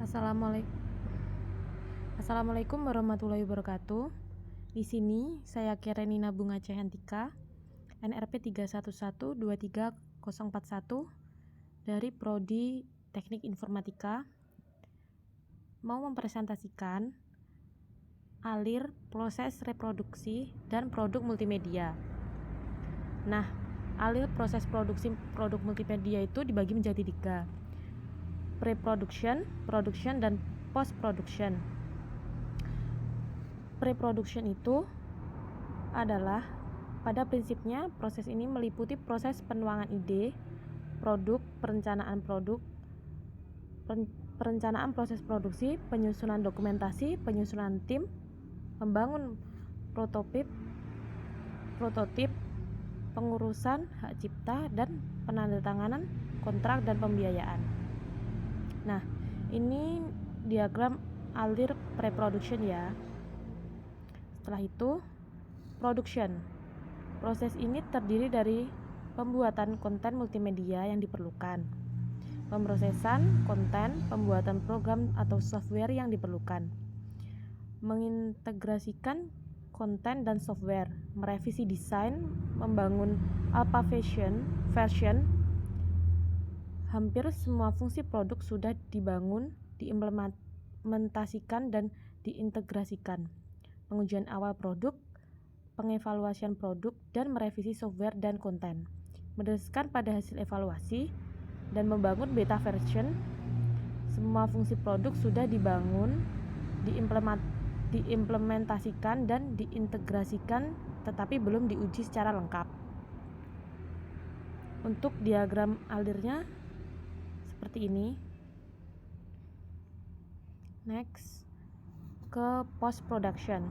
Assalamualaikum warahmatullahi wabarakatuh. Di sini saya Kerenina Bunga Cehantika, NRP 31123041 dari Prodi Teknik Informatika, mau mempresentasikan alir proses reproduksi dan produk multimedia. Nah, alir proses produksi produk multimedia itu dibagi menjadi 3: pre-production, production, dan post-production. Pre-production itu adalah pada prinsipnya proses ini meliputi proses penuangan ide, produk, perencanaan proses produksi, penyusunan dokumentasi, penyusunan tim, membangun prototip, pengurusan hak cipta, dan penandatanganan kontrak dan pembiayaan. Nah, ini diagram alir pre-production ya. Setelah itu, production. Proses ini terdiri dari pembuatan konten multimedia yang diperlukan, pemrosesan konten, pembuatan program atau software yang diperlukan, mengintegrasikan konten dan software, merevisi desain, membangun alpha version. Hampir semua fungsi produk sudah dibangun, diimplementasikan, dan diintegrasikan. Pengujian awal produk, pengevaluasian produk, dan merevisi software dan konten. Berdasarkan pada hasil evaluasi dan membangun beta version, semua fungsi produk sudah dibangun, diimplementasikan, dan diintegrasikan, tetapi belum diuji secara lengkap. Untuk diagram alirnya seperti ini. Next, ke post production.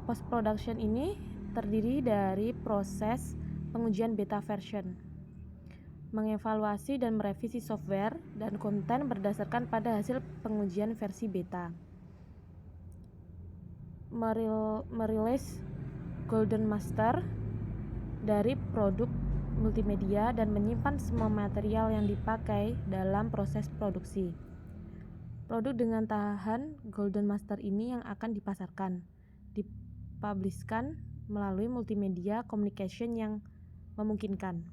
Post production ini terdiri dari proses pengujian beta version, mengevaluasi dan merevisi software dan konten berdasarkan pada hasil pengujian versi beta, merilis golden master dari produk multimedia dan menyimpan semua material yang dipakai dalam proses produksi. Produk dengan tahan golden master ini yang akan dipasarkan, dipublishkan melalui multimedia communication yang memungkinkan.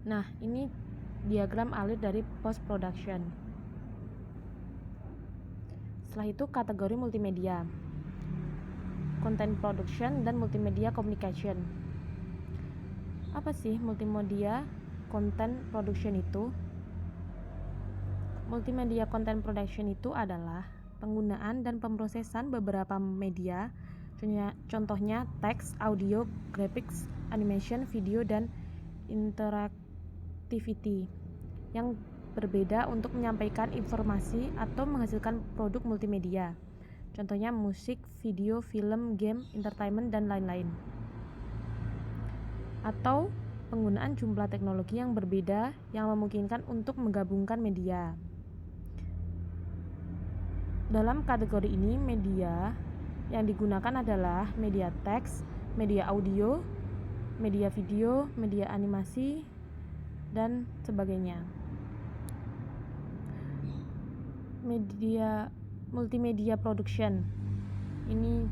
Nah, ini diagram alir dari post production. Setelah itu kategori multimedia, content production, dan multimedia communication. Apa sih multimedia content production itu? Multimedia content production itu adalah penggunaan dan pemrosesan beberapa media, contohnya teks, audio, graphics, animation, video, dan interactivity yang berbeda untuk menyampaikan informasi atau menghasilkan produk multimedia. Contohnya musik, video, film, game, entertainment, dan lain-lain. Atau penggunaan jumlah teknologi yang berbeda yang memungkinkan untuk menggabungkan media. Dalam kategori ini, media yang digunakan adalah media teks, media audio, media video, media animasi, dan sebagainya. Multimedia production. Ini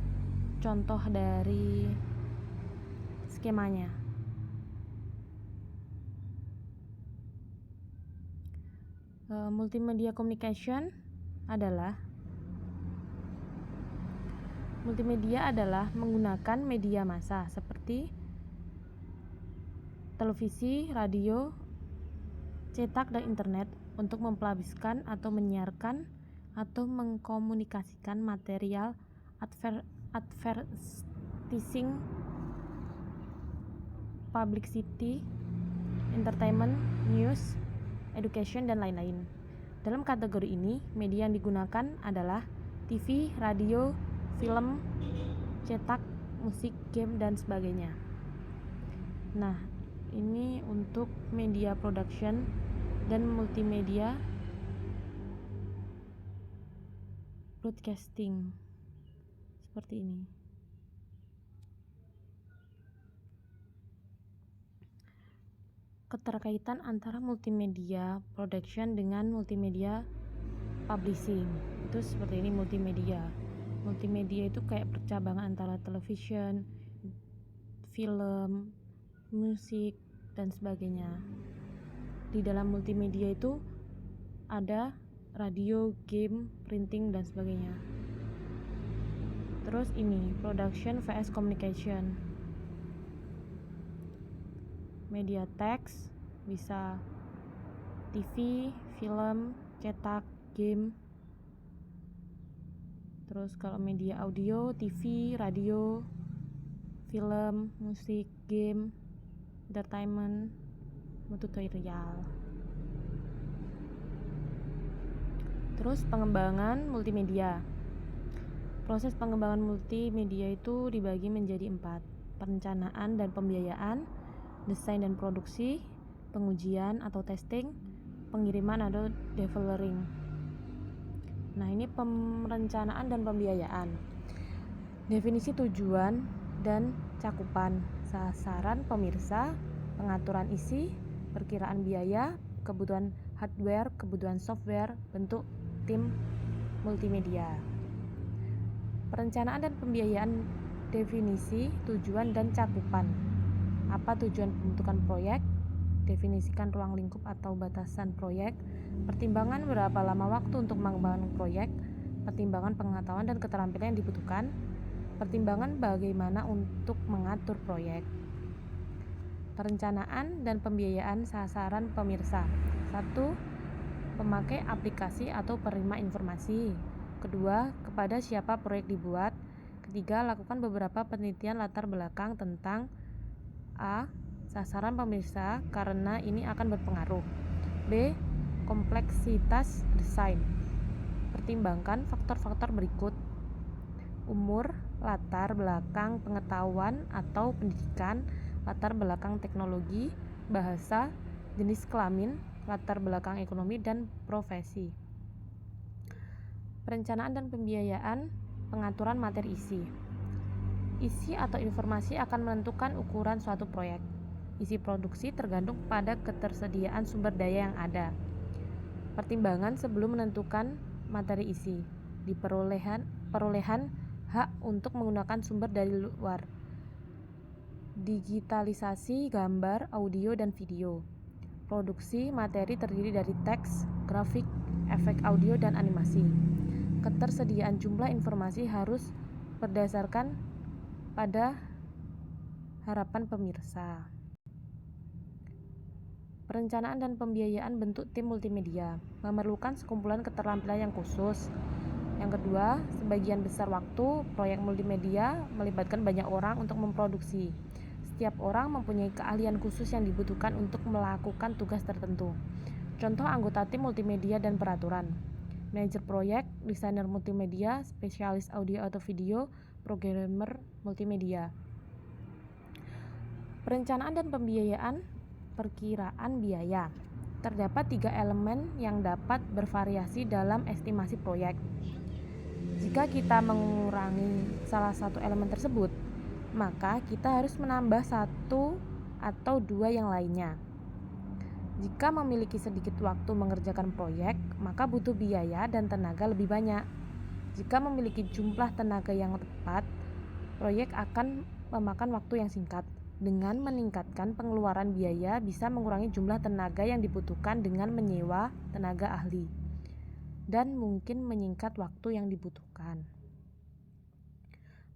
contoh dari skemanya. Multimedia communication adalah menggunakan media massa seperti televisi, radio, cetak, dan internet untuk mempublikasikan atau menyiarkan atau mengkomunikasikan material advertising, publicity, entertainment, news, education, dan lain-lain. Dalam kategori ini, media yang digunakan adalah TV, radio, film, cetak, musik, game, dan sebagainya. Nah, ini untuk media production dan multimedia broadcasting. Seperti ini. keterkaitan antara multimedia production dengan multimedia publishing. Itu seperti ini multimedia. Multimedia itu kayak percabangan antara television, film, musik, dan sebagainya. Di dalam multimedia itu ada radio, game, printing, dan sebagainya. Terus ini production vs communication. Media teks bisa TV, film, cetak, game. Terus kalau media audio, TV, radio, film, musik, game, entertainment, tutorial. Terus pengembangan multimedia. Proses pengembangan multimedia itu dibagi menjadi 4: perencanaan dan pembiayaan, desain dan produksi, pengujian atau testing, pengiriman atau delivering. Nah, ini perencanaan dan pembiayaan. Definisi tujuan dan cakupan, sasaran pemirsa, pengaturan isi, perkiraan biaya, kebutuhan hardware, kebutuhan software, bentuk tim multimedia. Perencanaan dan pembiayaan. Definisi, tujuan, dan cakupan. Apa tujuan pembentukan proyek? Definisikan ruang lingkup atau batasan proyek. Pertimbangan berapa lama waktu untuk mengembangkan proyek. Pertimbangan pengetahuan dan keterampilan yang dibutuhkan. Pertimbangan bagaimana untuk mengatur proyek. Perencanaan dan pembiayaan sasaran pemirsa. 1. Pemakai aplikasi atau penerima informasi. 2. Kepada siapa proyek dibuat. 3. Lakukan beberapa penelitian latar belakang tentang A. Sasaran pemirsa karena ini akan berpengaruh. B. Kompleksitas desain. Pertimbangkan faktor-faktor berikut: umur, latar belakang pengetahuan atau pendidikan, latar belakang teknologi, bahasa, jenis kelamin, latar belakang ekonomi, dan profesi. Perencanaan dan pembiayaan. Pengaturan materi isi. Isi atau informasi akan menentukan ukuran suatu proyek. Isi produksi tergantung pada ketersediaan sumber daya yang ada. Pertimbangan sebelum menentukan materi isi. Perolehan hak untuk menggunakan sumber dari luar. Digitalisasi gambar, audio, dan video. Produksi materi terdiri dari teks, grafik, efek audio, dan animasi. Ketersediaan jumlah informasi harus berdasarkan pada harapan pemirsa. Perencanaan dan pembiayaan bentuk tim multimedia memerlukan sekumpulan keterampilan yang khusus. Yang kedua, sebagian besar waktu proyek multimedia melibatkan banyak orang untuk memproduksi. Setiap orang mempunyai keahlian khusus yang dibutuhkan untuk melakukan tugas tertentu. Contoh anggota tim multimedia dan peraturan: manajer proyek, desainer multimedia, spesialis audio atau video, programmer multimedia. Perencanaan dan pembiayaan. Perkiraan biaya. Terdapat 3 elemen yang dapat bervariasi dalam estimasi proyek. Jika kita mengurangi salah satu elemen tersebut, maka kita harus menambah satu atau 2 yang lainnya. Jika memiliki sedikit waktu mengerjakan proyek, maka butuh biaya dan tenaga lebih banyak. Jika memiliki jumlah tenaga yang tepat, proyek akan memakan waktu yang singkat. Dengan meningkatkan pengeluaran biaya, bisa mengurangi jumlah tenaga yang dibutuhkan dengan menyewa tenaga ahli, dan mungkin menyingkat waktu yang dibutuhkan.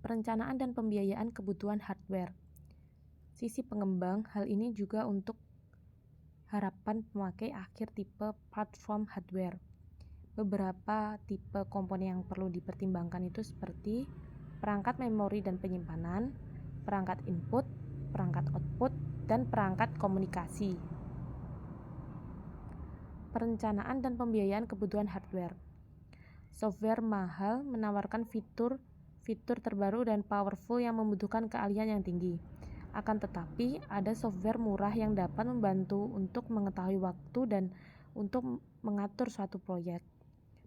Perencanaan dan pembiayaan kebutuhan hardware. Sisi pengembang, hal ini juga untuk harapan pemakai akhir tipe platform hardware. Beberapa tipe komponen yang perlu dipertimbangkan itu seperti perangkat memori dan penyimpanan, perangkat input, perangkat output, dan perangkat komunikasi. Perencanaan dan pembiayaan kebutuhan hardware. Software mahal menawarkan fitur terbaru dan powerful yang membutuhkan keahlian yang tinggi. Akan tetapi, ada software murah yang dapat membantu untuk mengetahui waktu dan untuk mengatur suatu proyek.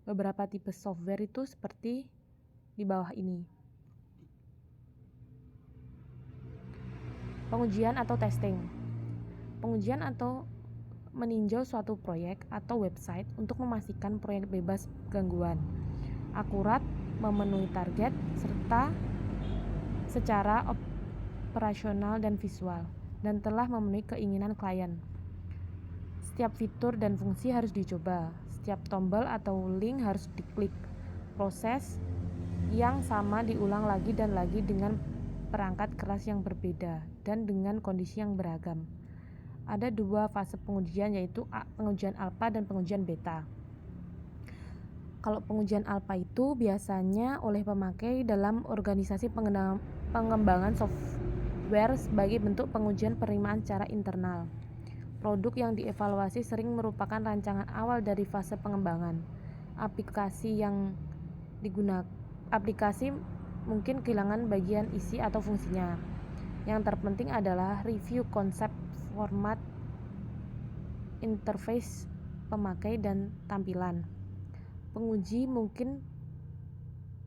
Beberapa tipe software itu seperti di bawah ini. Pengujian atau testing. Pengujian atau meninjau suatu proyek atau website untuk memastikan proyek bebas gangguan, akurat, memenuhi target, serta secara operasional dan visual, dan telah memenuhi keinginan klien. Setiap fitur dan fungsi harus dicoba, setiap tombol atau link harus diklik. Proses yang sama diulang lagi dan lagi dengan perangkat keras yang berbeda dan dengan kondisi yang beragam. Ada 2 fase pengujian, yaitu pengujian alfa dan pengujian beta. Kalau pengujian alfa itu biasanya oleh pemakai dalam organisasi pengembangan software sebagai bentuk pengujian penerimaan secara internal. Produk yang dievaluasi sering merupakan rancangan awal dari fase pengembangan. Aplikasi mungkin kehilangan bagian isi atau fungsinya. Yang terpenting adalah review konsep, format, interface pemakai, dan tampilan. Penguji mungkin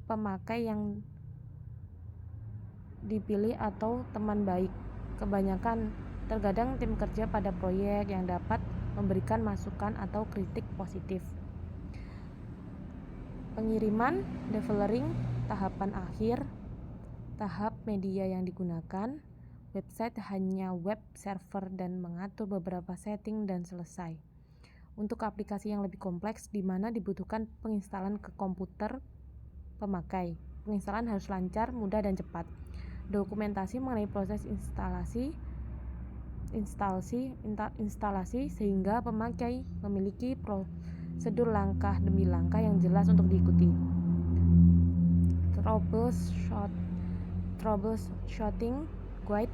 pemakai yang dipilih atau teman baik. Terkadang tim kerja pada proyek yang dapat memberikan masukan atau kritik positif. Pengiriman, delivering, tahapan akhir, tahap media yang digunakan, website hanya web server dan mengatur beberapa setting dan selesai. Untuk aplikasi yang lebih kompleks di mana dibutuhkan penginstalan ke komputer pemakai, penginstalan harus lancar, mudah, dan cepat. Dokumentasi mengenai proses instalasi sehingga pemakai memiliki prosedur langkah demi langkah yang jelas untuk diikuti. Troubleshooting guide,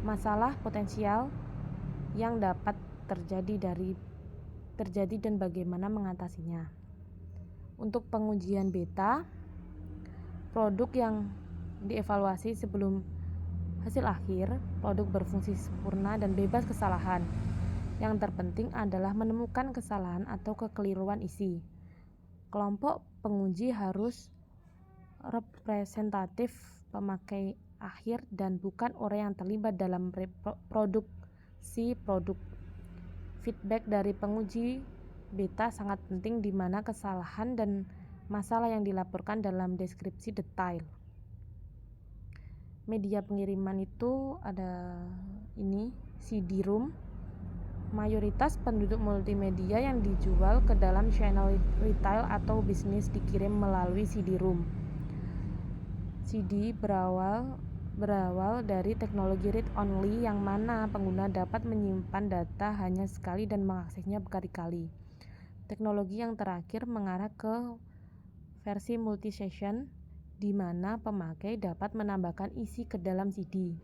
masalah potensial yang dapat terjadi dan bagaimana mengatasinya. Untuk pengujian beta, produk yang dievaluasi sebelum hasil akhir, produk berfungsi sempurna dan bebas kesalahan. Yang terpenting adalah menemukan kesalahan atau kekeliruan isi. Kelompok penguji harus representatif pemakai akhir dan bukan orang yang terlibat dalam produksi produk. Feedback dari penguji beta sangat penting, di mana kesalahan dan masalah yang dilaporkan dalam deskripsi detail. Media pengiriman itu ada CD-ROM. Mayoritas penduduk multimedia yang dijual ke dalam channel retail atau bisnis dikirim melalui CD-ROM. CD berawal dari teknologi read-only yang mana pengguna dapat menyimpan data hanya sekali dan mengaksesnya berkali-kali. Teknologi yang terakhir mengarah ke versi multi-session, di mana pemakai dapat menambahkan isi ke dalam CD.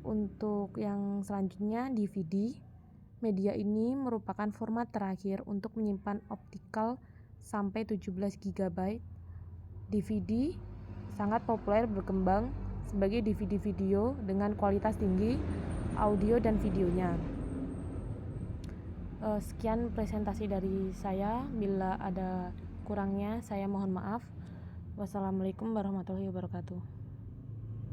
Untuk yang selanjutnya, DVD. Media ini merupakan format terakhir untuk menyimpan optikal sampai 17 GB. DVD sangat populer berkembang sebagai DVD video dengan kualitas tinggi audio dan videonya. Sekian presentasi dari saya. Bila ada kurangnya, saya mohon maaf. Wassalamualaikum warahmatullahi wabarakatuh.